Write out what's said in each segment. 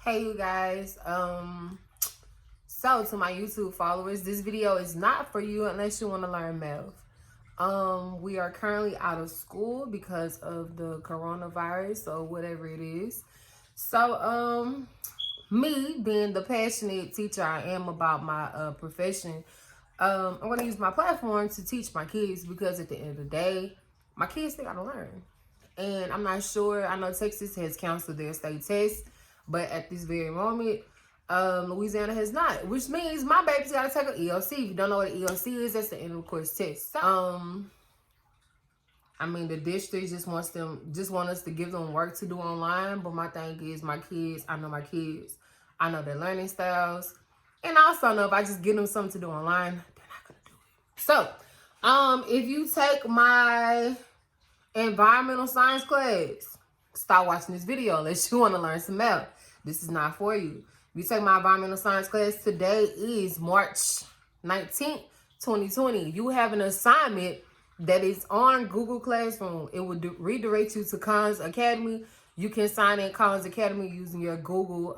Hey you guys, so to my YouTube followers, this video is not for you unless you want to learn math. We are currently out of school because of the coronavirus or whatever it is. So me being the passionate teacher I am about my profession, I'm going to use my platform to teach my kids, because at the end of the day, my kids, they got to learn. And I'm not sure, I know Texas has canceled their state test, but at this very moment, Louisiana has not, which means my baby's got to take an ELC. If you don't know what an ELC is, that's the end of the course test. So, I mean, the district just want us to give them work to do online. But my thing is, my kids, I know my kids, I know their learning styles, and I also know if I just give them something to do online, they're not gonna do it. So, if you take my environmental science class, stop watching this video unless you want to learn some math. This is not for you. If you take my environmental science class, today is March 19th, 2020. You have an assignment that is on Google Classroom. It will redirect you to Khan's Academy. You can sign in Khan's Academy using your Google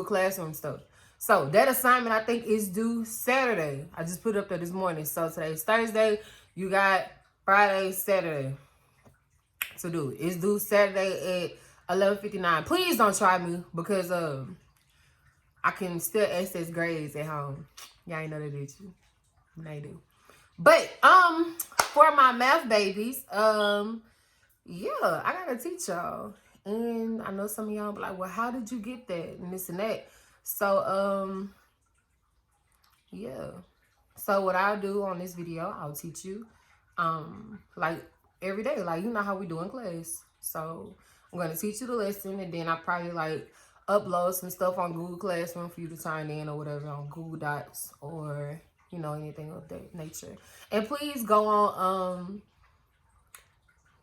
Classroom stuff. So that assignment, I think, is due Saturday. I just put it up there this morning. So today's Thursday. You got Friday, Saturday to do it. It's due Saturday at 11:59. Please don't try me, because I can still access grades at home. Y'all ain't know that, did you? They do. But for my math babies, yeah, I gotta teach y'all. And I know some of y'all be like, well, how did you get that? And this and that. So yeah. So what I'll do on this video, I'll teach you like every day, like, you know how we do in class. So I'm going to teach you the lesson, and then I probably like upload some stuff on Google Classroom for you to turn in or whatever on Google Docs, or you know, anything of that nature. And please go on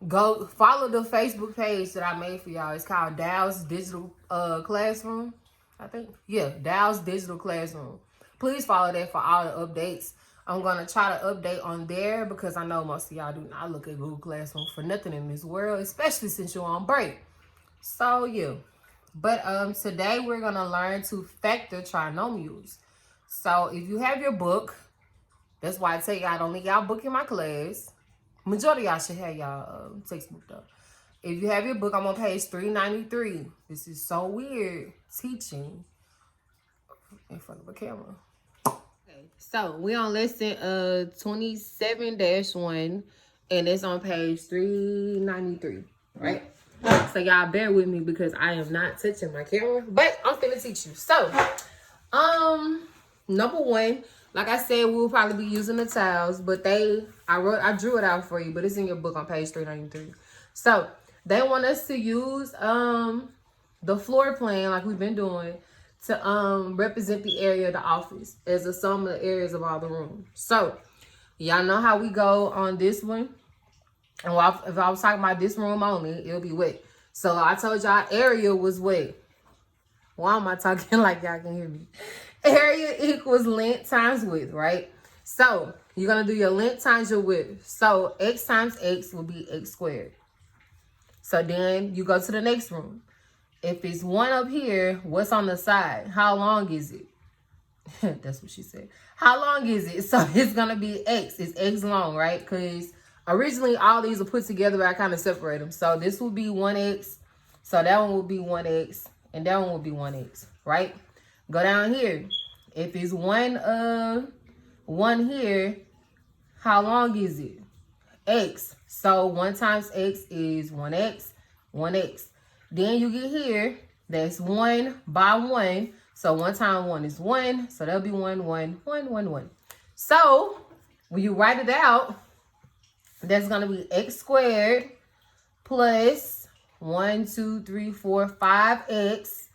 go follow the Facebook page that I made for y'all. It's called Dow's Digital Classroom, I think. Yeah, Dow's Digital Classroom. Please follow that for all the updates. I'm going to try to update on there, because I know most of y'all do not look at Google Classroom for nothing in this world, especially since you're on break. So, yeah. But today we're going to learn to factor trinomials. So, if you have your book, that's why I tell y'all, don't leave y'all book in my class. Majority of y'all should have y'all textbook, though. If you have your book, I'm on page 393. This is so weird, teaching in front of a camera. So we on lesson 27-1, and it's on page 393, right? So y'all bear with me, because I am not touching my camera, but I'm finna teach you. So number one, like I said, we'll probably be using the tiles, but I drew it out for you, but it's in your book on page 393. So they want us to use the floor plan, like we've been doing, to represent the area of the office as a sum of the areas of all the rooms. So y'all know how we go on this one. And if I was talking about this room only, it'll be wet. So I told y'all area was wet. Why am I talking like y'all can hear me? Area equals length times width, right? So you're gonna do your length times your width. So x times x will be x squared. So then you go to the next room. If it's 1 up here, what's on the side? How long is it? That's what she said. How long is it? So it's going to be x. It's x long, right? Because originally all these are put together, but I kind of separate them. So this will be 1x. So that one will be 1x. And that one will be 1x, right? Go down here. If it's 1 here, how long is it? X. So 1 times x is 1x, 1x. Then you get here, that's 1 by 1. So 1 times 1 is 1. So that'll be 1, 1, 1, 1, 1. So when you write it out, that's going to be x squared plus 1, 2, 3, 4, 5x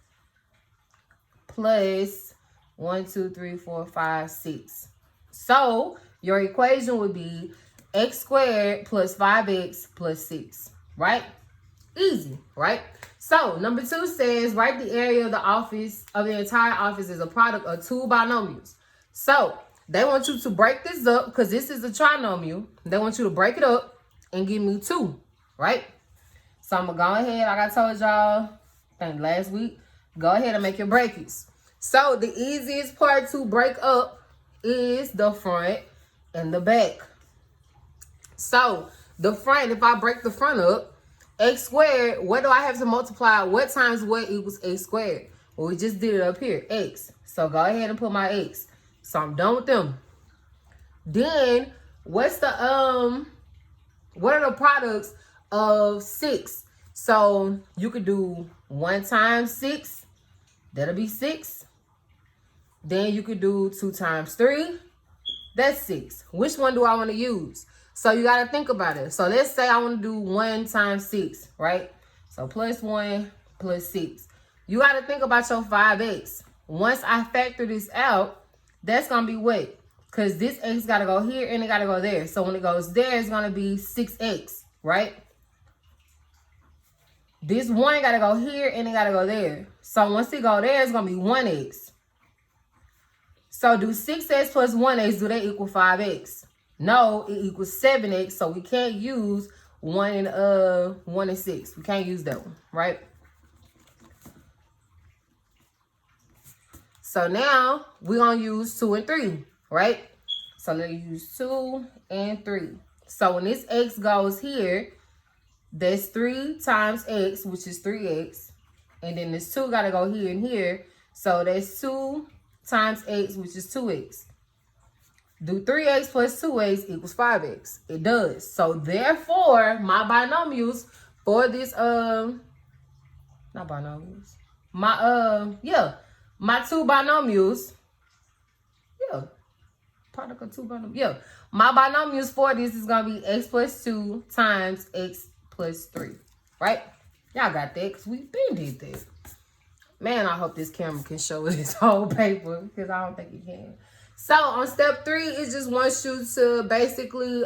plus 1, 2, 3, 4, 5, 6. So your equation would be x squared plus 5x plus 6, right? Easy, right? So number 2 says write the area of the office, of the entire office, as a product of 2 binomials. So they want you to break this up, because this is a trinomial. They want you to break it up and give me 2, right? So I'm gonna go ahead, like I told y'all, I think last week. Go ahead and make your brackets. So the easiest part to break up is the front and the back. So the front, if I break the front up, x squared, what do I have to multiply? What times what equals x squared? Well, we just did it up here, x. So go ahead and put my x. So I'm done with them. Then what's the what are the products of 6? So you could do 1 times 6, that'll be 6. Then you could do 2 times 3, that's 6. Which one do I want to use? So you got to think about it. So let's say I want to do 1 times 6, right? So plus 1 plus 6. You got to think about your 5x. Once I factor this out, that's going to be what? Because this x got to go here and it got to go there. So when it goes there, it's going to be 6x, right? This 1 got to go here and it got to go there. So once it go there, it's going to be 1x. So do 6x plus 1x, do they equal 5x? No, it equals 7x, so we can't use 1 and 6. We can't use that one, right? So now we're going to use 2 and 3, right? So let's use 2 and 3. So when this x goes here, that's 3 times x, which is 3x. And then this 2 got to go here and here. So that's 2 times x, which is 2x. Do 3x plus 2x equals 5x. It does. So therefore, my binomials for this, not binomials. My, my 2 binomials. Yeah. Product of 2 binomials. Yeah. My binomials for this is going to be x plus 2 times x plus 3. Right? Y'all got that because we been did that. Man, I hope this camera can show this whole paper because I don't think it can. So on step 3, it just wants you to basically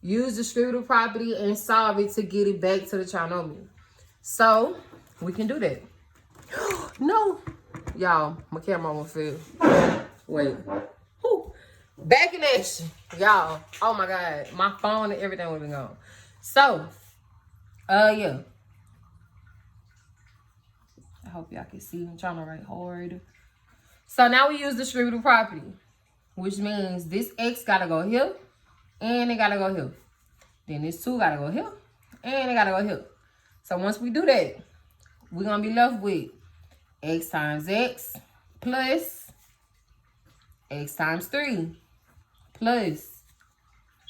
use distributive property and solve it to get it back to the trinomial. So we can do that. No, y'all, my camera won't fail. Wait, back in action, y'all. Oh my God, my phone and everything would be gone. So, yeah. I hope y'all can see. I'm trying to write hard. So now we use distributive property, which means this x got to go here, and it got to go here. Then this 2 got to go here, and it got to go here. So once we do that, we're going to be left with x times x plus x times 3 plus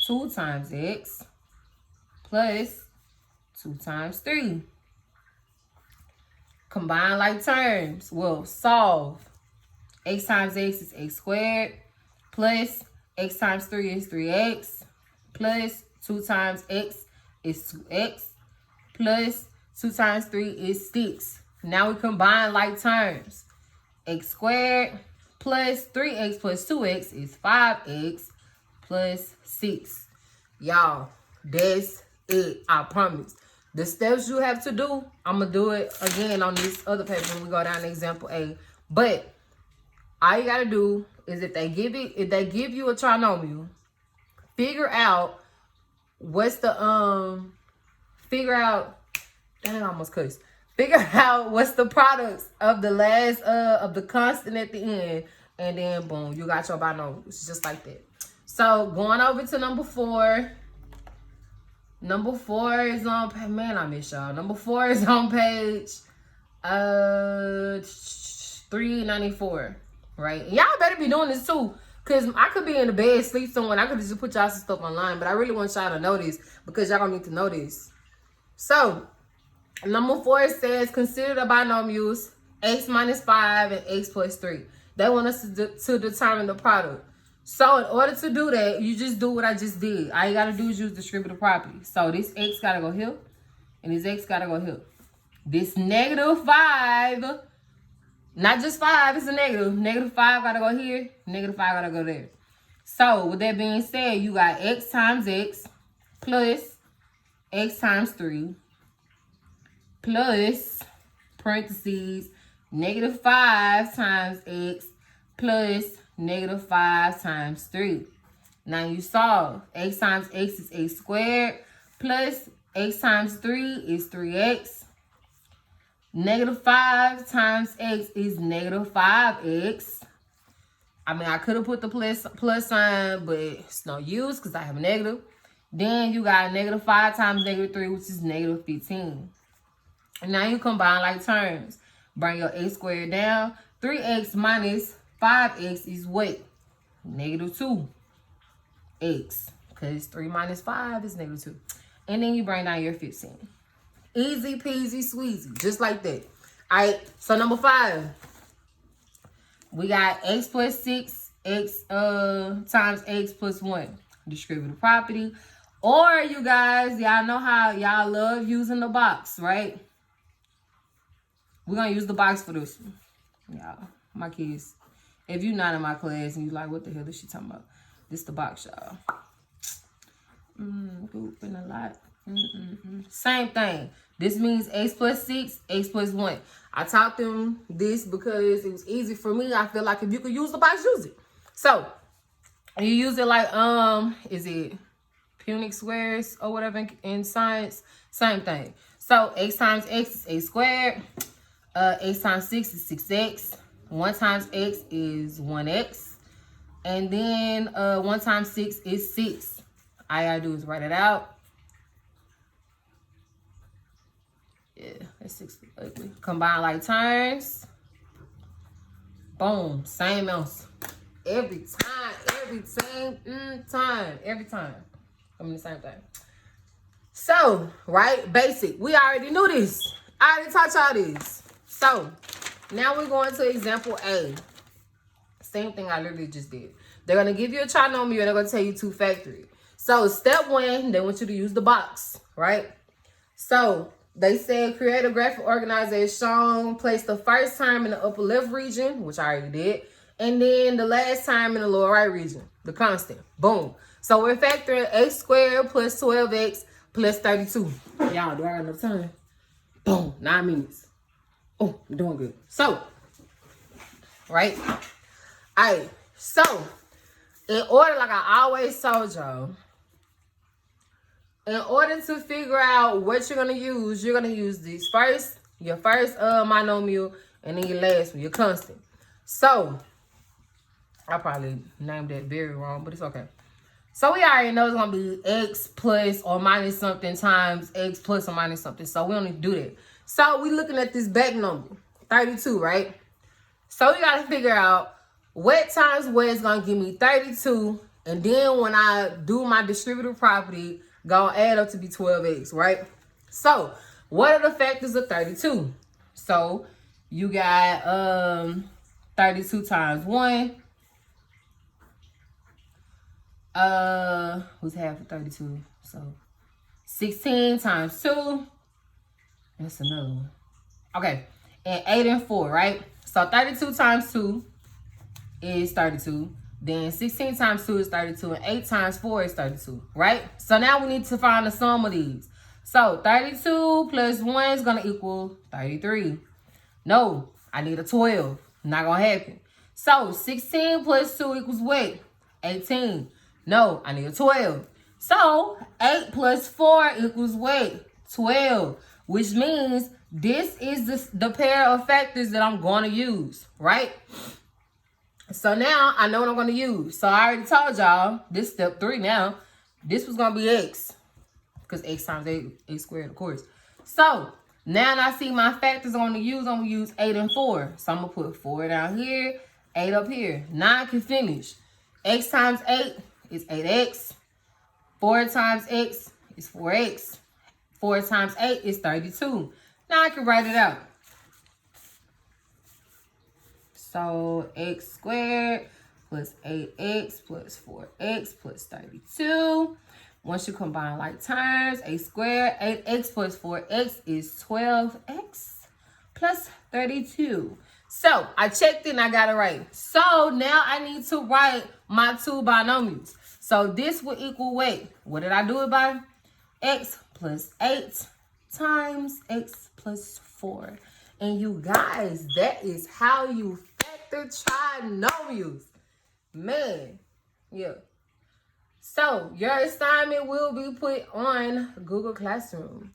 2 times x plus 2 times 3. Combine like terms. Well, solve. X times x is x squared plus x times 3 is 3x plus 2 times x is 2x plus 2 times 3 is 6. Now we combine like terms. X squared plus 3x plus 2x is 5x plus 6. Y'all, that's it. I promise. The steps you have to do, I'm going to do it again on this other paper when we go down to example A. But all you got to do is if they give you a trinomial, figure out what's the, figure out what's the products of the last, of the constant at the end. And then boom, you got your binomials just like that. So going over to number 4. Number 4 is on, man, I miss y'all. Number 4 is on page 394, right? And y'all better be doing this too, because I could be in the bed, sleep somewhere, and I could just put y'all some stuff online, but I really want y'all to know this, because y'all gonna need to know this. So, number 4 says, consider the binomials x minus 5 and x plus 3. They want us to determine the product. So in order to do that, you just do what I just did. All you got to do is use distributive property. So this x got to go here, and this x got to go here. This negative 5, not just 5, it's a negative. Negative 5 got to go here, negative 5 got to go there. So with that being said, you got x times x plus x times 3 plus, parentheses, negative 5 times x plus negative 5 times 3. Now you solve. X times x is x squared plus x times 3 is 3x Negative 5 times x is negative 5x. I mean, I could have put the plus sign, but it's no use because I have a negative. Then you got negative 5 times negative 3, which is negative 15. And now you combine like terms. Bring your x squared down. 3x minus 5x is what? Negative 2x. Because 3 minus 5 is negative 2. And then you bring down your 15. Easy peasy squeezy. Just like that. Alright, so number 5. We got x plus 6, x times x plus 1. Distributive property. Or you guys, y'all know how y'all love using the box, right? We're going to use the box for this one. Y'all, my kids. If you're not in my class and you're like, what the hell is she talking about? This the box, y'all. Gooping a lot. Same thing. This means x plus 6, x plus 1. I taught them this because it was easy for me. I feel like if you could use the box, use it. So, you use it like, is it Punic squares or whatever in science? Same thing. So, x times x is a squared. X times 6 is 6x. 1 times x is 1x. And then 1 times 6 is 6. All I gotta do is write it out. Yeah, that's 6 ugly. Combine like terms. Boom. Same answer. Every time. Every time. I mean the same thing. So, right? Basic. We already knew this. I already taught y'all this. So, now we're going to example A. Same thing I literally just did. They're going to give you a trinomial and they're going to tell you 2 factorial. So, step 1, they want you to use the box, right? So, they said create a graphic organizer as shown. Place the first term in the upper left region, which I already did. And then the last term in the lower right region, the constant. Boom. So, we're factoring x squared plus 12x plus 32. Y'all, do I have enough time? Boom. 9 minutes. Oh, I'm doing good. So, right? All right. So, in order, like I always told y'all, in order to figure out what you're going to use, you're going to use this first, your first monomial, and then your last one, your constant. So, I probably named that very wrong, but it's okay. So, we already know it's going to be x plus or minus something times x plus or minus something. So, we don't need to do that. So, we're looking at this back number, 32, right? So, we got to figure out what times what is going to give me 32. And then when I do my distributive property, going to add up to be 12x, right? So, what are the factors of 32? So, you got 32 times 1. Who's half of 32? So, 16 times 2. That's another one. Okay. And 8 and 4, right? So, 32 times 2 is 32. Then 16 times 2 is 32. And 8 times 4 is 32, right? So, now we need to find the sum of these. So, 32 plus 1 is going to equal 33. No, I need a 12. Not going to happen. So, 16 plus 2 equals what? 18. No, I need a 12. So, 8 plus 4 equals what? 12. Which means this is the pair of factors that I'm going to use, right? So, now I know what I'm going to use. So, I already told y'all, this step 3 now, this was going to be x. Because x times 8 is squared, of course. So, now I see my factors I'm going to use 8 and 4. So, I'm going to put 4 down here, 8 up here. Now I can finish. X times 8 is 8x. 4 times x is 4x. 4 times 8 is 32. Now I can write it out. So, x squared plus 8x plus 4x plus 32. Once you combine like terms, a squared, 8x plus 4x is 12x plus 32. So, I checked it and I got it right. So, now I need to write my 2 binomials. So, this will equal what? What did I do it by? X plus 8 times x plus 4. And you guys, that is how you factor trinomials. Man, yeah. So, your assignment will be put on Google Classroom.